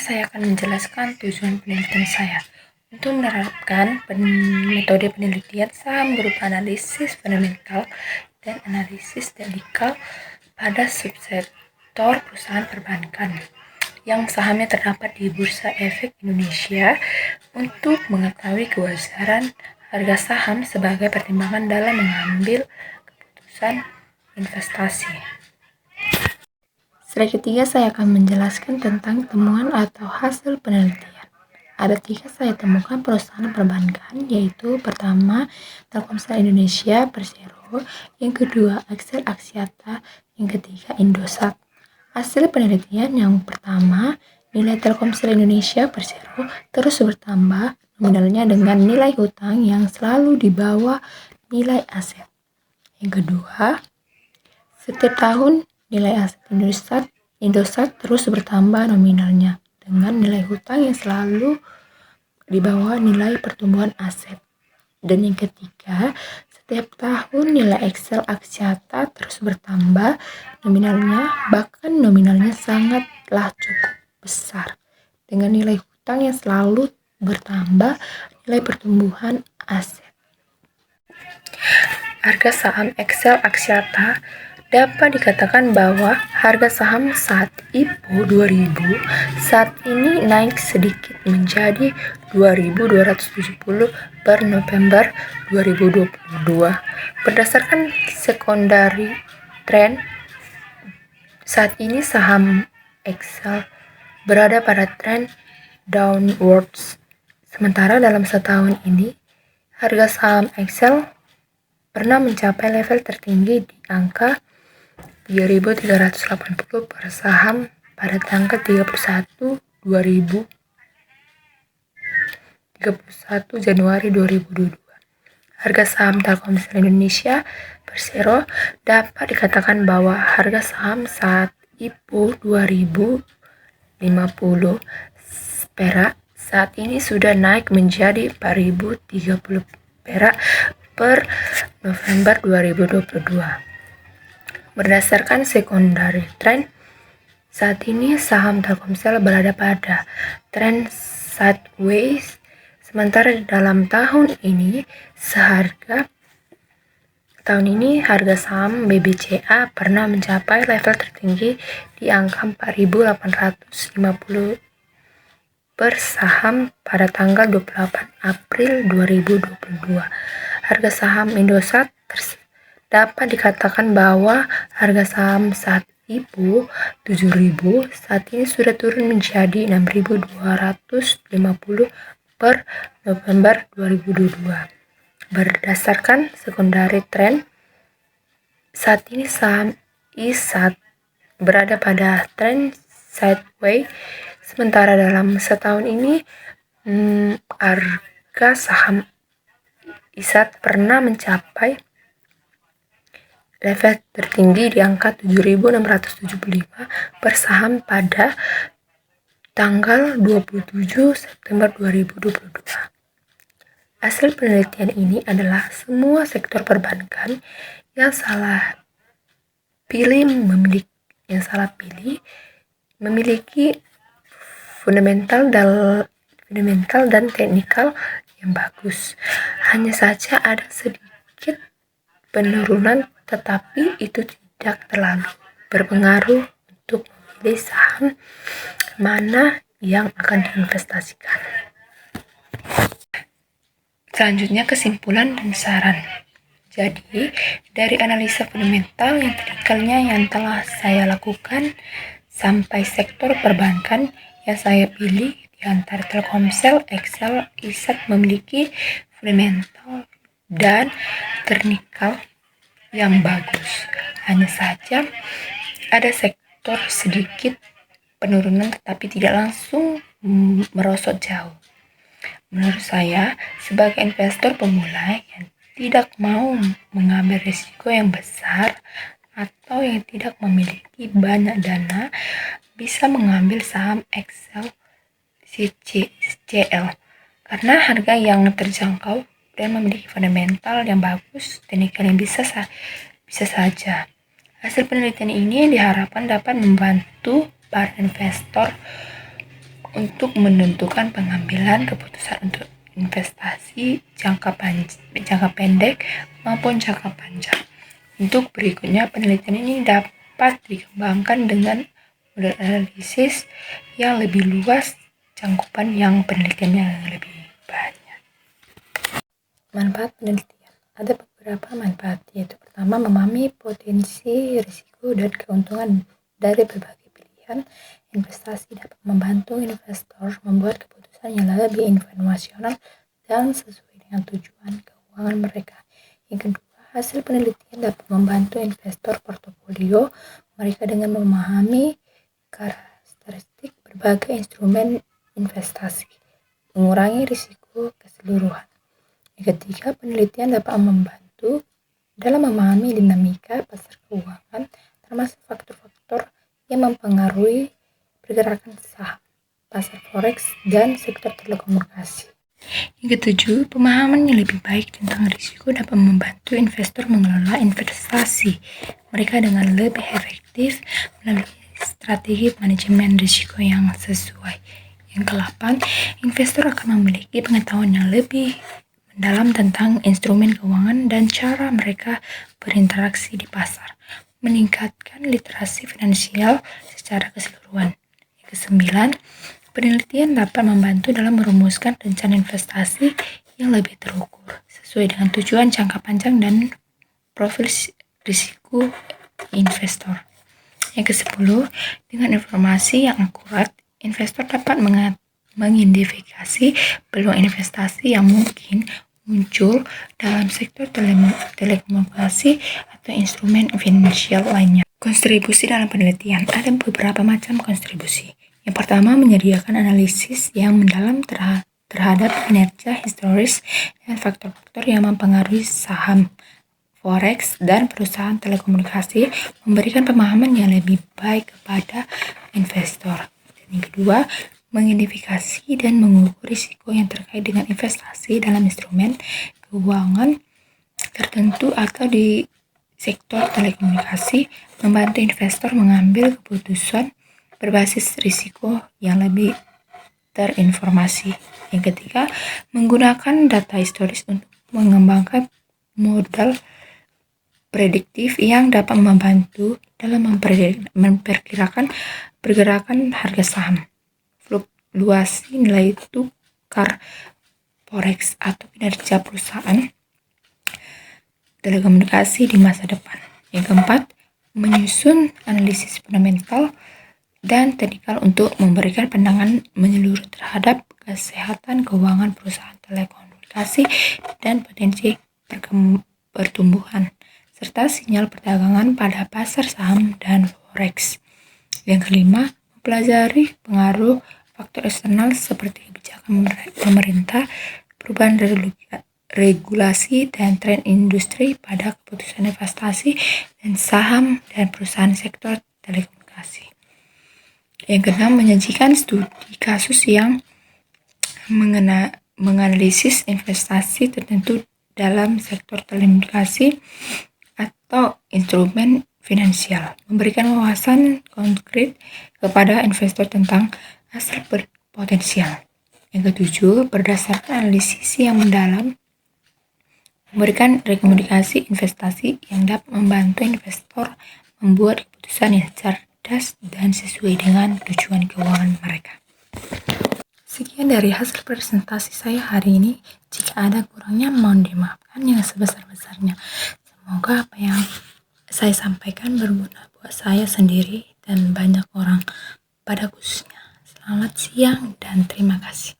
saya akan menjelaskan tujuan penelitian saya untuk menerapkan metode penelitian saham berupa analisis fundamental dan analisis teknikal pada subsektor perusahaan perbankan yang sahamnya terdapat di Bursa Efek Indonesia untuk mengetahui kewajaran harga saham sebagai pertimbangan dalam mengambil keputusan investasi. Slide ketiga saya akan menjelaskan tentang temuan atau hasil penelitian. Ada 3 saya temukan perusahaan perbankan, yaitu pertama Telkomsel Indonesia Persero, yang kedua Axel Axiata, yang ketiga Indosat. Hasil penelitian yang pertama, nilai Telkomsel Indonesia Persero terus bertambah nominalnya dengan nilai hutang yang selalu di bawah nilai aset. Yang kedua, setiap tahun nilai aset Indosat terus bertambah nominalnya dengan nilai hutang yang selalu di bawah nilai pertumbuhan aset. Dan yang ketiga, setiap tahun nilai Axel Axiata terus bertambah nominalnya, bahkan nominalnya sangatlah cukup besar dengan nilai hutang yang selalu bertambah nilai pertumbuhan aset. Harga saham Axel Axiata dapat dikatakan bahwa harga saham saat IPO 2000 saat ini naik sedikit menjadi 2.270 per November 2022. Berdasarkan secondary trend, saat ini saham Axel berada pada tren downwards. Sementara dalam setahun ini, harga saham Axel pernah mencapai level tertinggi di angka 3.380 per saham pada tanggal 31 Januari 2022. Harga saham Telkomsel Indonesia Persero dapat dikatakan bahwa harga saham saat IPO 2050 perak saat ini sudah naik menjadi 4.030 perak per November 2022. Berdasarkan secondary trend, saat ini saham Telkomsel berada pada tren sideways, sementara dalam tahun ini harga saham BBCA pernah mencapai level tertinggi di angka 4.850 per saham pada tanggal 28 April 2022. Harga saham Indosat dapat dikatakan bahwa harga saham saat IPO 7.000 saat ini sudah turun menjadi 6.250 per November 2022. Berdasarkan secondary trend, saat ini saham ISAT berada pada tren sideways, sementara dalam setahun ini harga saham ISAT pernah mencapai level tertinggi di angka 7.675 per saham pada tanggal 27 September 2022. Hasil penelitian ini adalah semua sektor perbankan yang salah pilih memiliki fundamental dan teknikal yang bagus. Hanya saja ada sedikit penurunan, tetapi itu tidak terlalu berpengaruh untuk memilih saham mana yang akan diinvestasikan. Selanjutnya kesimpulan dan saran. Jadi, dari analisa fundamental yang teknikalnya yang telah saya lakukan sampai sektor perbankan yang saya pilih di antara Telkomsel, Axel, ISAT memiliki fundamental dan teknikal yang bagus. Hanya saja ada sektor sedikit penurunan tetapi tidak langsung merosot jauh. Menurut saya, sebagai investor pemula yang tidak mau mengambil risiko yang besar atau yang tidak memiliki banyak dana, bisa mengambil saham Axel CL karena harga yang terjangkau dan memiliki fundamental yang bagus, teknikal yang bisa saja. Hasil penelitian ini diharapkan dapat membantu para investor untuk menentukan pengambilan keputusan untuk investasi jangka pendek maupun jangka panjang. Untuk berikutnya, penelitian ini dapat dikembangkan dengan model analisis yang lebih luas, cakupan yang penelitian yang lebih banyak. Manfaat penelitian. Ada beberapa manfaat, yaitu pertama, memahami potensi, risiko, dan keuntungan dari berbagai pilihan investasi dapat membantu investor membuat keputusan yang lebih informasional dan sesuai dengan tujuan keuangan mereka. Yang kedua, hasil penelitian dapat membantu investor portofolio mereka dengan memahami karakteristik berbagai instrumen investasi, mengurangi risiko keseluruhan. Yang ketiga, penelitian dapat membantu dalam memahami dinamika pasar keuangan, termasuk faktor-faktor yang mempengaruhi pergerakan saham, pasar forex, dan sektor telekomunikasi. Yang ketujuh, pemahaman yang lebih baik tentang risiko dapat membantu investor mengelola investasi mereka dengan lebih efektif melalui strategi manajemen risiko yang sesuai. Yang ke-8, investor akan memiliki pengetahuan yang lebih mendalam tentang instrumen keuangan dan cara mereka berinteraksi di pasar, meningkatkan literasi finansial secara keseluruhan. Yang ke-9, penelitian dapat membantu dalam merumuskan rencana investasi yang lebih terukur, sesuai dengan tujuan jangka panjang dan profil risiko investor. Yang ke-10, dengan informasi yang akurat, investor dapat mengidentifikasi peluang investasi yang mungkin muncul dalam sektor telekomunikasi atau instrumen finansial lainnya. Kontribusi dalam penelitian. Ada beberapa macam kontribusi. Yang pertama, menyediakan analisis yang mendalam terhadap kinerja historis dan faktor-faktor yang mempengaruhi saham, forex, dan perusahaan telekomunikasi, memberikan pemahaman yang lebih baik kepada investor. Dan yang kedua, mengidentifikasi dan mengukur risiko yang terkait dengan investasi dalam instrumen keuangan tertentu atau di sektor telekomunikasi, membantu investor mengambil keputusan berbasis risiko yang lebih terinformasi. Yang ketiga, menggunakan data historis untuk mengembangkan modal prediktif yang dapat membantu dalam memperkirakan pergerakan harga saham, fluktuasi nilai tukar forex, atau kinerja perusahaan telekomunikasi di masa depan. Yang keempat, menyusun analisis fundamental dan teknikal untuk memberikan pandangan menyeluruh terhadap kesehatan keuangan perusahaan telekomunikasi dan potensi pertumbuhan, serta sinyal perdagangan pada pasar saham dan forex. Yang kelima, mempelajari pengaruh faktor eksternal seperti kebijakan pemerintah, perubahan regulasi, dan tren industri pada keputusan investasi dan saham dan perusahaan sektor telekomunikasi. Yang keenam, menyajikan studi kasus yang menganalisis investasi tertentu dalam sektor telekomunikasi atau instrumen finansial, memberikan wawasan konkret kepada investor tentang hasil potensial. Yang ketujuh, berdasarkan analisis yang mendalam, memberikan rekomendasi investasi yang dapat membantu investor membuat keputusan yang cerdas dan sesuai dengan tujuan keuangan mereka. Sekian dari hasil presentasi saya hari ini. Jika ada kurangnya, mohon dimaafkan yang sebesar-besarnya. Semoga apa yang saya sampaikan berguna buat saya sendiri dan banyak orang pada khususnya. Selamat siang dan terima kasih.